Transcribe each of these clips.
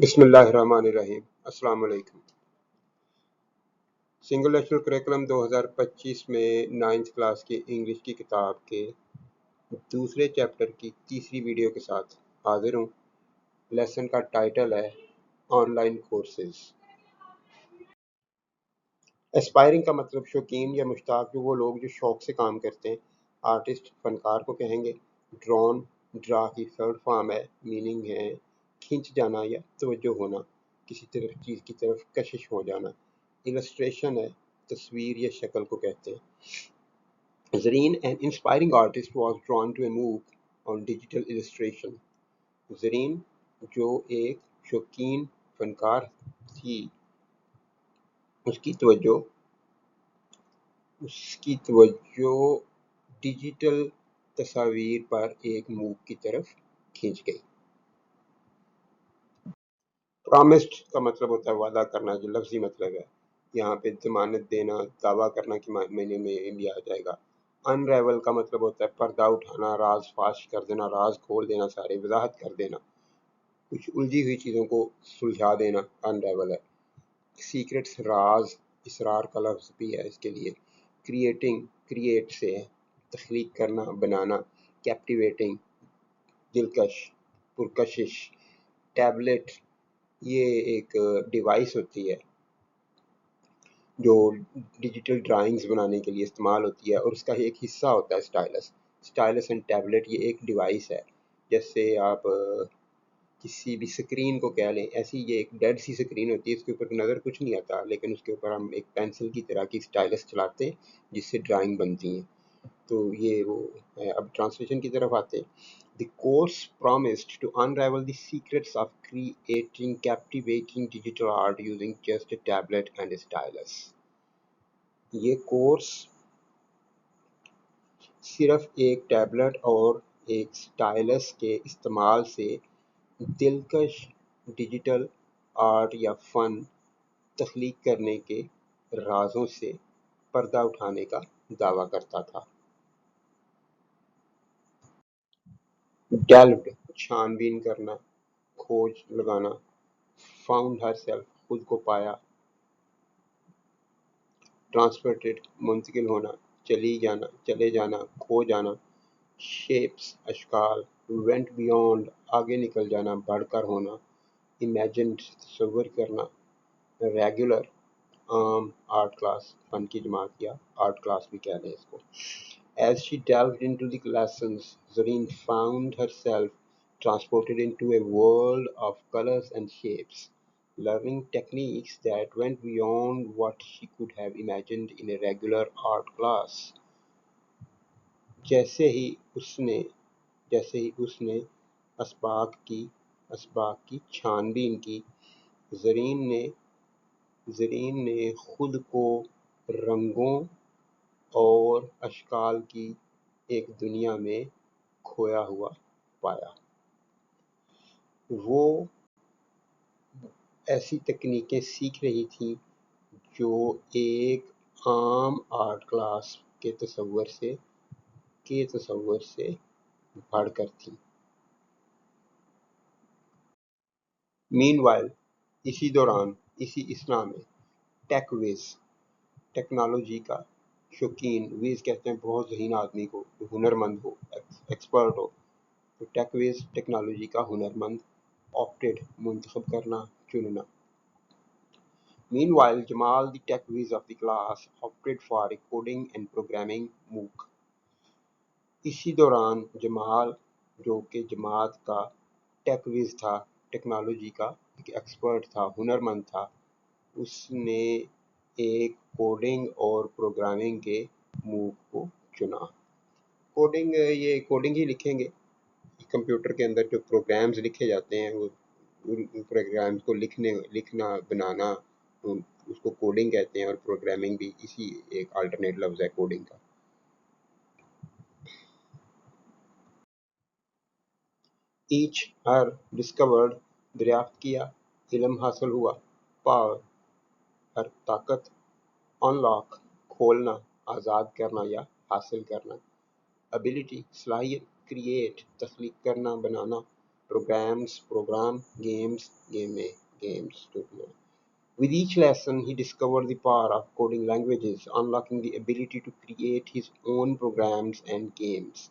بسم اللہ الرحمن الرحیم۔ السلام علیکم۔ سنگل نیشنل کریکولم 2025 میں 9th کلاس کی انگلش کی کتاب کے دوسرے چیپٹر کی تیسری ویڈیو کے ساتھ حاضر ہوں۔ لیسن کا ٹائٹل ہے آن لائن کورسز۔ اسپائرنگ کا مطلب شوقین یا مشتاق، جو وہ لوگ جو شوق سے کام کرتے ہیں۔ آرٹسٹ فنکار کو کہیں گے۔ ڈرون ڈرا کی تھرڈ فارم ہے، میننگ ہے کھینچ جانا یا توجہ ہونا، کسی طرف چیز کی طرف کشش ہو جانا۔ السٹریشن ہے تصویر یا شکل کو کہتے ہیں۔ زرین an inspiring artist was drawn to a MOOC on digital illustration۔ زرین جو ایک شوقین فنکار تھی، اس کی توجہ ڈیجیٹل تصاویر پر ایک موک کی طرف کھینچ گئی۔ پرامسڈ کا مطلب ہوتا ہے وعدہ کرنا، جو لفظی مطلب ہے، یہاں پہ ضمانت دینا، دعویٰ کرنا کے معنی میں بھی آ جائے گا۔ انریول کا مطلب ہوتا ہے پردہ اٹھانا، راز فاش کر دینا، راز کھول دینا، سارے وضاحت کر دینا، کچھ الجھی ہوئی چیزوں کو سلجھا دینا، انریول ہے۔ سیکرٹس راز، اسرار کا لفظ بھی ہے اس کے لیے۔ کریٹنگ کریٹ سے تخلیق کرنا، بنانا۔ کیپٹیویٹنگ دلکش، پرکشش۔ ٹیبلٹ یہ ایک ڈیوائس ہوتی ہے جو ڈیجیٹل ڈرائنگز بنانے کے لیے استعمال ہوتی ہے، اور اس کا ایک حصہ ہوتا ہے اسٹائلس اینڈ ٹیبلٹ۔ یہ ایک ڈیوائس ہے، جیسے آپ کسی بھی سکرین کو کہہ لیں، ایسی یہ ایک ڈیڈ سی سکرین ہوتی ہے، اس کے اوپر نظر کچھ نہیں آتا، لیکن اس کے اوپر ہم ایک پینسل کی طرح کی اسٹائلس چلاتے ہیں جس سے ڈرائنگ بنتی ہیں۔ تو یہ وہ ہے۔ اب ٹرانسلیشن کی طرف آتے ہیں۔ The course promised to unravel the secrets of creating captivating digital art using just a tablet and a stylus۔ یہ کورس صرف ایک ٹیبلٹ اور ایک سٹائلس کے استعمال سے دلکش ڈیجیٹل آرٹ یا فن تخلیق کرنے کے رازوں سے پردہ اٹھانے کا دعویٰ کرتا تھا۔ ڈیلوڈ چھان بین کرنا، کھوج لگانا۔ فاؤنڈ ہر سیلف خود کو پایا۔ ٹرانسپورٹڈ منتقل ہونا، چلے جانا، کھو جانا۔ شیپس اشکال۔ وینٹ بیونڈ آگے نکل جانا، بڑھ کر ہونا۔ امیجنڈ تصور کرنا۔ ریگولر عام آرٹ کلاس فن کی جماعت یا آرٹ کلاس بھی کہہ لیں اس کو۔ As she delved into the lessons, Zareen found herself transported into a world of colors and shapes, learning techniques that went beyond what she could have imagined in a regular art class۔ جیسے ہی اس نے اسباق کی چھان بین کی، زرین نے خود کو رنگوں اور اشکال کی ایک دنیا میں کھویا ہوا پایا۔ وہ ایسی تکنیکیں سیکھ رہی تھی جو ایک عام آرٹ کلاس کے تصور سے بڑھ کر تھی۔ مین وائل اسی دوران، اسی اثنا میں، ٹیک ویز ٹیکنالوجی کا شوقین، ویز کہتے ہیں بہت ذہین آدمی کو، ہنرمند ہو، ایکسپرٹ ہو، تو ٹیک ویز ٹیکنالوجی کا ہنرمند۔ آپٹیڈ منتخب کرنا، چننا۔ Meanwhile Jamal the tech whiz of the class opted for a coding and programming mock. اسی دوران جمال جو کہ جماعت کا ٹیک ویز تھا، ٹیکنالوجی کا ایک ایکسپرٹ تھا، ہنرمند تھا، اس نے ایک کوڈنگ اور پروگرامنگ کے موک کو چنا۔ کوڈنگ ہی لکھیں گے، کمپیوٹر کے اندر جو پروگرامز لکھے جاتے ہیں، وہ پروگرامز کو لکھنا بنانا، اس کو کوڈنگ کہتے ہیں، اور پروگرامنگ بھی اسی ایک الٹرنیٹ لفظ ہے کوڈنگ کا۔ ایچ ہر ڈسکورڈ دریافت کیا، علم حاصل ہوا۔ پاور ہر طاقت۔ ان لاک کھولنا، آزاد کرنا یا حاصل کرنا۔ ابیلٹی صلاحیت۔ کریٹ تخلیق کرنا، بنانا۔ programs, program, games, games. With each lesson, he discovered the power of coding languages, unlocking the ability to create his own programs and games.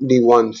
The once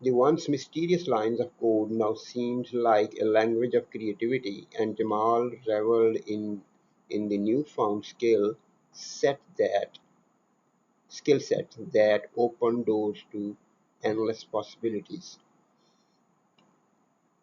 The once mysterious lines of code now seemed like a language of creativity, and Jamal reveled in the newfound skill set that opened doors to endless possibilities.